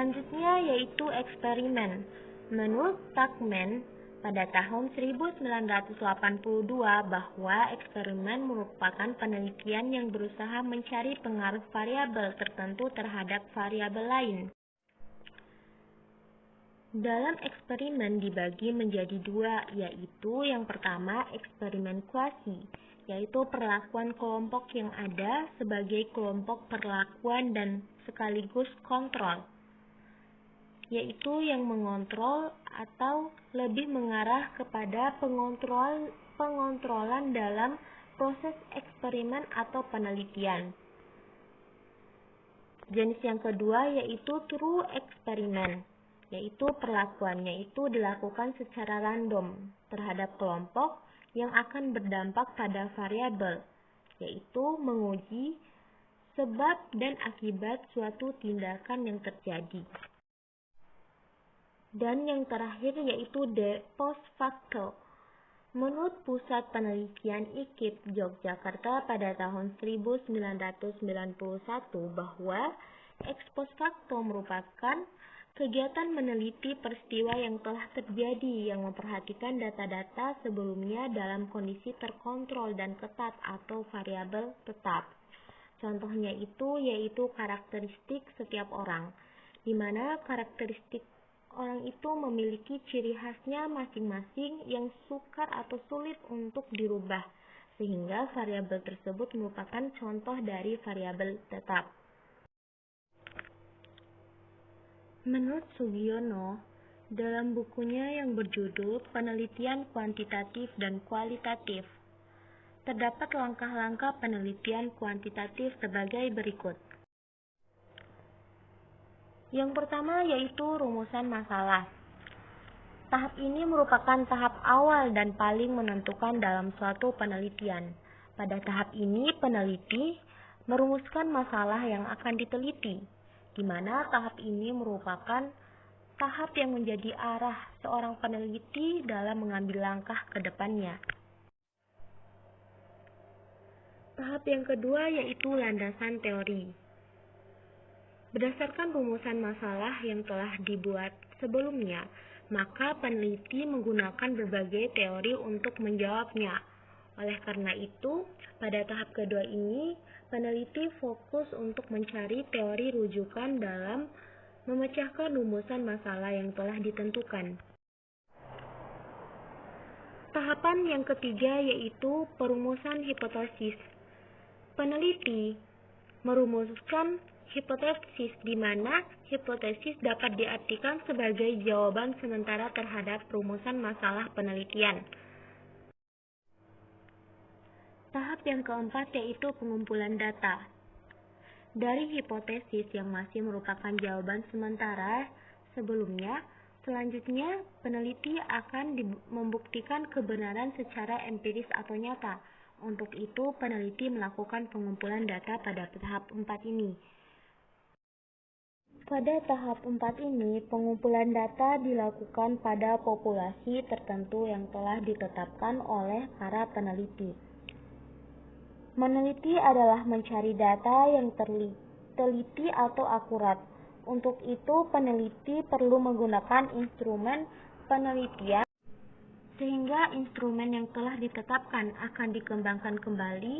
Selanjutnya yaitu eksperimen. Menurut Tuckman pada tahun 1982 bahwa eksperimen merupakan penelitian yang berusaha mencari pengaruh variabel tertentu terhadap variabel lain. Dalam eksperimen dibagi menjadi dua, yaitu yang pertama eksperimen kuasi, yaitu perlakuan kelompok yang ada sebagai kelompok perlakuan dan sekaligus kontrol, yaitu yang mengontrol atau lebih mengarah kepada pengontrolan dalam proses eksperimen atau penelitian. Jenis yang kedua yaitu true eksperimen, yaitu perlakuannya itu dilakukan secara random terhadap kelompok yang akan berdampak pada variabel, yaitu menguji sebab dan akibat suatu tindakan yang terjadi. Dan yang terakhir yaitu de post facto. Menurut Pusat Penelitian IKIP Yogyakarta pada tahun 1991 bahwa ex post facto merupakan kegiatan meneliti peristiwa yang telah terjadi yang memperhatikan data-data sebelumnya dalam kondisi terkontrol dan ketat atau variabel tetap. Contohnya itu yaitu karakteristik setiap orang, di mana karakteristik orang itu memiliki ciri khasnya masing-masing yang sukar atau sulit untuk dirubah, sehingga variabel tersebut merupakan contoh dari variabel tetap. Menurut Sugiono, dalam bukunya yang berjudul Penelitian Kuantitatif dan Kualitatif, terdapat langkah-langkah penelitian kuantitatif sebagai berikut. Yang pertama yaitu rumusan masalah. Tahap ini merupakan tahap awal dan paling menentukan dalam suatu penelitian. Pada tahap ini, peneliti merumuskan masalah yang akan diteliti, di mana tahap ini merupakan tahap yang menjadi arah seorang peneliti dalam mengambil langkah ke depannya. Tahap yang kedua yaitu landasan teori. Berdasarkan rumusan masalah yang telah dibuat sebelumnya, maka peneliti menggunakan berbagai teori untuk menjawabnya. Oleh karena itu, pada tahap kedua ini, peneliti fokus untuk mencari teori rujukan dalam memecahkan rumusan masalah yang telah ditentukan. Tahapan yang ketiga yaitu perumusan hipotesis. Peneliti merumuskan hipotesis di mana hipotesis dapat diartikan sebagai jawaban sementara terhadap rumusan masalah penelitian. Tahap yang keempat yaitu pengumpulan data. Dari hipotesis yang masih merupakan jawaban sementara sebelumnya, selanjutnya peneliti akan membuktikan kebenaran secara empiris atau nyata. Untuk itu, peneliti melakukan pengumpulan data pada tahap 4 ini. Pada tahap 4 ini, pengumpulan data dilakukan pada populasi tertentu yang telah ditetapkan oleh para peneliti. Meneliti adalah mencari data yang teliti atau akurat. Untuk itu, peneliti perlu menggunakan instrumen penelitian, sehingga instrumen yang telah ditetapkan akan dikembangkan kembali,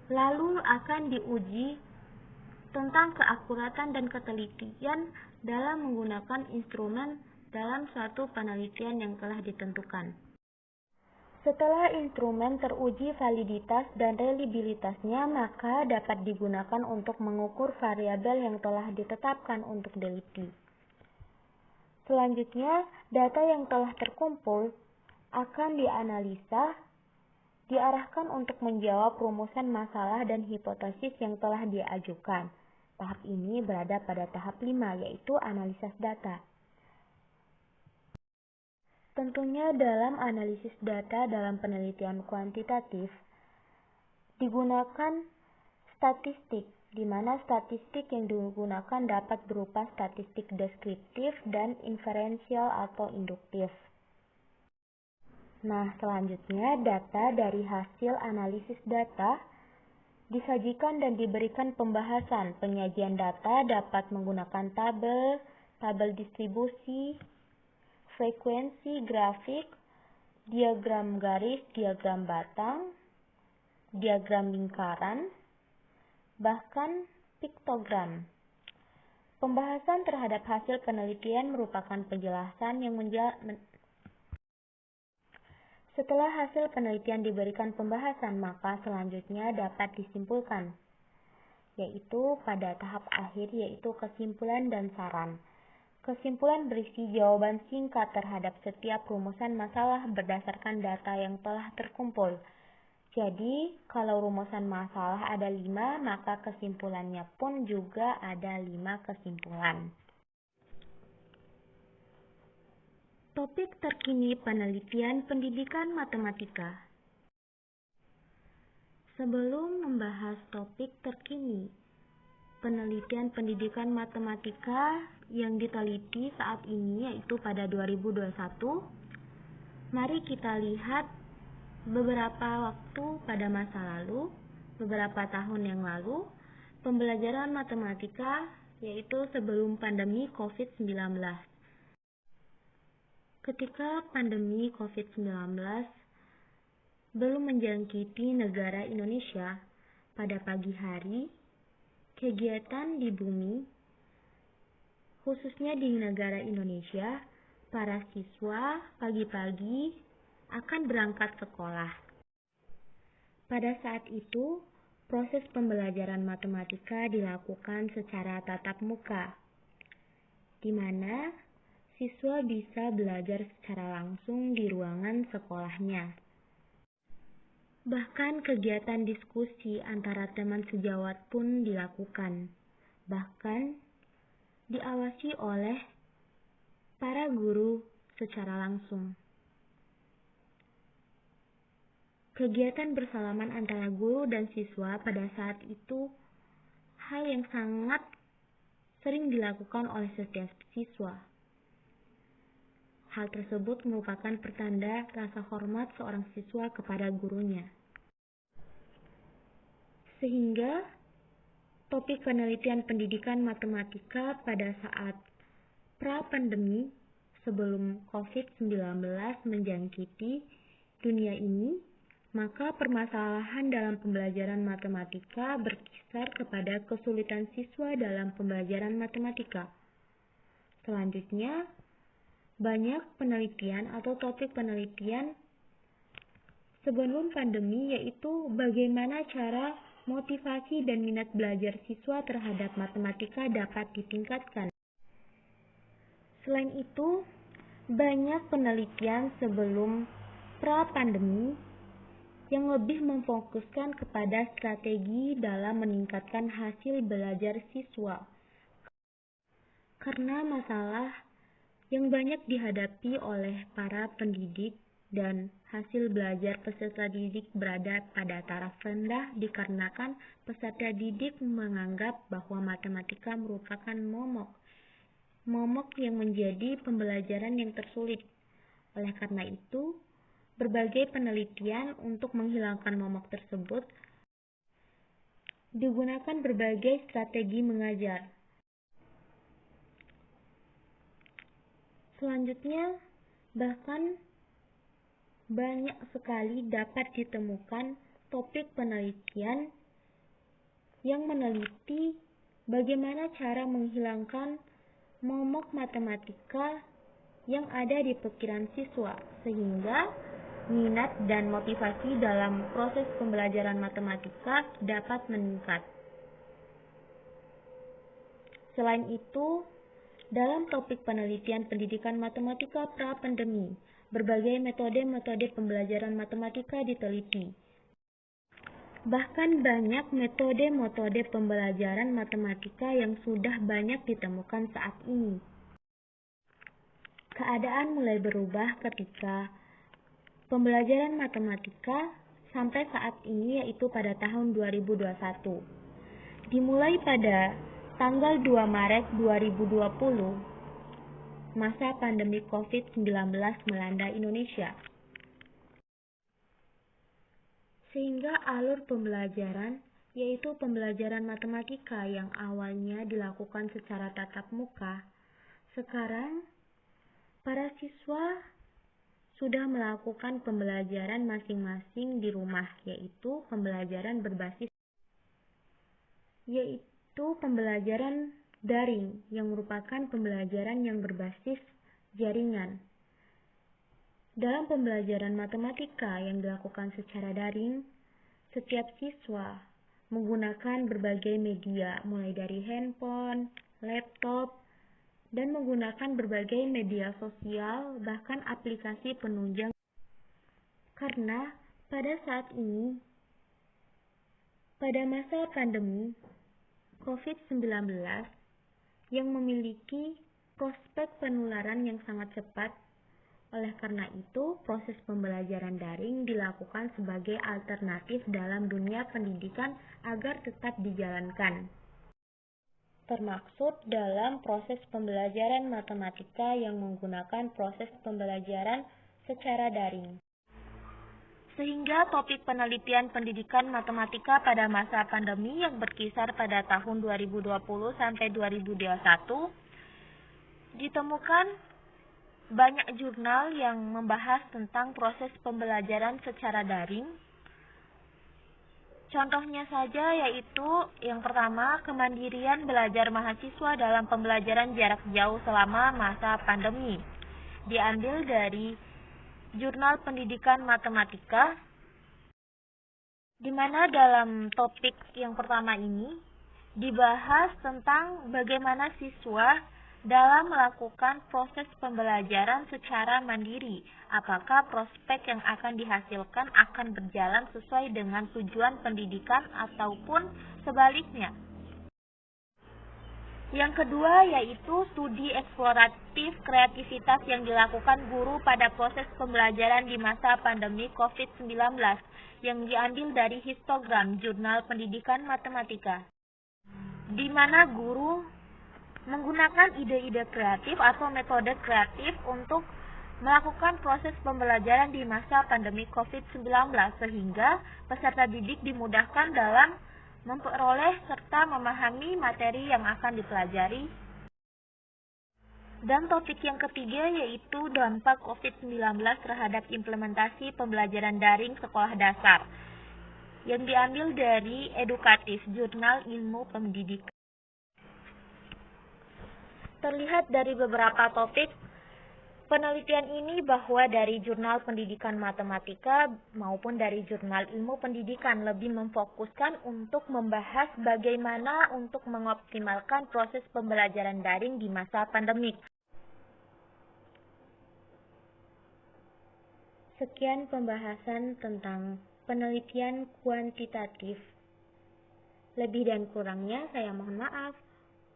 lalu akan diuji tentang keakuratan dan ketelitian dalam menggunakan instrumen dalam suatu penelitian yang telah ditentukan. Setelah instrumen teruji validitas dan reliabilitasnya, maka dapat digunakan untuk mengukur variabel yang telah ditetapkan untuk teliti. Selanjutnya, data yang telah terkumpul akan dianalisa, diarahkan untuk menjawab rumusan masalah dan hipotesis yang telah diajukan. Tahap ini berada pada tahap 5, yaitu analisis data. Tentunya dalam analisis data dalam penelitian kuantitatif digunakan statistik, di mana statistik yang digunakan dapat berupa statistik deskriptif dan inferensial atau induktif. Nah, selanjutnya data dari hasil analisis data disajikan dan diberikan pembahasan. Penyajian data dapat menggunakan tabel, tabel distribusi, frekuensi grafik, diagram garis, diagram batang, diagram lingkaran, bahkan piktogram. Pembahasan terhadap hasil penelitian merupakan penjelasan yang Setelah hasil penelitian diberikan pembahasan, maka selanjutnya dapat disimpulkan, yaitu pada tahap akhir, yaitu kesimpulan dan saran. Kesimpulan berisi jawaban singkat terhadap setiap rumusan masalah berdasarkan data yang telah terkumpul. Jadi, kalau rumusan masalah ada 5, maka kesimpulannya pun juga ada 5 kesimpulan. Topik terkini penelitian pendidikan matematika. Sebelum membahas topik terkini penelitian pendidikan matematika yang diteliti saat ini, yaitu pada 2021, mari kita lihat beberapa waktu pada masa lalu, beberapa tahun yang lalu, pembelajaran matematika, yaitu sebelum pandemi COVID-19. Ketika pandemi COVID-19 belum menjangkiti negara Indonesia, pada pagi hari, kegiatan di bumi, khususnya di negara Indonesia, para siswa pagi-pagi akan berangkat sekolah. Pada saat itu, proses pembelajaran matematika dilakukan secara tatap muka, di mana siswa bisa belajar secara langsung di ruangan sekolahnya. Bahkan kegiatan diskusi antara teman sejawat pun dilakukan, bahkan diawasi oleh para guru secara langsung. Kegiatan bersalaman antara guru dan siswa pada saat itu hal yang sangat sering dilakukan oleh setiap siswa. Hal tersebut merupakan pertanda rasa hormat seorang siswa kepada gurunya. Sehingga topik penelitian pendidikan matematika pada saat pra-pandemi sebelum COVID-19 menjangkiti dunia ini, maka permasalahan dalam pembelajaran matematika berkisar kepada kesulitan siswa dalam pembelajaran matematika. Selanjutnya, banyak penelitian atau topik penelitian sebelum pandemi, yaitu bagaimana cara motivasi dan minat belajar siswa terhadap matematika dapat ditingkatkan. Selain itu, banyak penelitian sebelum pra-pandemi yang lebih memfokuskan kepada strategi dalam meningkatkan hasil belajar siswa. Karena masalah yang banyak dihadapi oleh para pendidik dan hasil belajar peserta didik berada pada taraf rendah dikarenakan peserta didik menganggap bahwa matematika merupakan momok yang menjadi pembelajaran yang tersulit. Oleh karena itu, berbagai penelitian untuk menghilangkan momok tersebut digunakan berbagai strategi mengajar. Selanjutnya, bahkan banyak sekali dapat ditemukan topik penelitian yang meneliti bagaimana cara menghilangkan momok matematika yang ada di pikiran siswa, sehingga minat dan motivasi dalam proses pembelajaran matematika dapat meningkat. Selain itu, dalam topik penelitian pendidikan matematika pra-pandemi, berbagai metode-metode pembelajaran matematika diteliti. Bahkan banyak metode-metode pembelajaran matematika yang sudah banyak ditemukan saat ini. Keadaan mulai berubah ketika pembelajaran matematika sampai saat ini, yaitu pada tahun 2021. Dimulai pada tanggal 2 Maret 2020, masa pandemi COVID-19 melanda Indonesia. Sehingga alur pembelajaran, yaitu pembelajaran matematika yang awalnya dilakukan secara tatap muka, Sekarang, para siswa sudah melakukan pembelajaran masing-masing di rumah, yaitu pembelajaran daring, yang merupakan pembelajaran yang berbasis jaringan. Dalam pembelajaran matematika yang dilakukan secara daring, setiap siswa menggunakan berbagai media, mulai dari handphone, laptop, dan menggunakan berbagai media sosial, bahkan aplikasi penunjang. Karena pada saat ini, pada masa pandemi COVID-19 yang memiliki prospek penularan yang sangat cepat, oleh karena itu proses pembelajaran daring dilakukan sebagai alternatif dalam dunia pendidikan agar tetap dijalankan. Termaksud dalam proses pembelajaran matematika yang menggunakan proses pembelajaran secara daring. Sehingga topik penelitian pendidikan matematika pada masa pandemi yang berkisar pada tahun 2020 sampai 2021 ditemukan banyak jurnal yang membahas tentang proses pembelajaran secara daring. Contohnya saja yaitu yang pertama, kemandirian belajar mahasiswa dalam pembelajaran jarak jauh selama masa pandemi. Diambil dari Jurnal Pendidikan Matematika, di mana dalam topik yang pertama ini dibahas tentang bagaimana siswa dalam melakukan proses pembelajaran secara mandiri, apakah prospek yang akan dihasilkan akan berjalan sesuai dengan tujuan pendidikan ataupun sebaliknya. Yang kedua yaitu studi eksploratif kreativitas yang dilakukan guru pada proses pembelajaran di masa pandemi COVID-19 yang diambil dari histogram Jurnal Pendidikan Matematika, di mana guru menggunakan ide-ide kreatif atau metode kreatif untuk melakukan proses pembelajaran di masa pandemi COVID-19 sehingga peserta didik dimudahkan dalam memperoleh serta memahami materi yang akan dipelajari. Dan topik yang ketiga yaitu dampak COVID-19 terhadap implementasi pembelajaran daring sekolah dasar yang diambil dari Edukatif, Jurnal Ilmu Pendidikan. Terlihat dari beberapa topik penelitian ini bahwa dari Jurnal Pendidikan Matematika maupun dari Jurnal Ilmu Pendidikan lebih memfokuskan untuk membahas bagaimana untuk mengoptimalkan proses pembelajaran daring di masa pandemik. Sekian pembahasan tentang penelitian kuantitatif. Lebih dan kurangnya saya mohon maaf.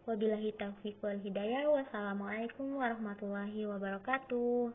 Wabillahi taufiq wal hidayah. Wassalamualaikum warahmatullahi wabarakatuh.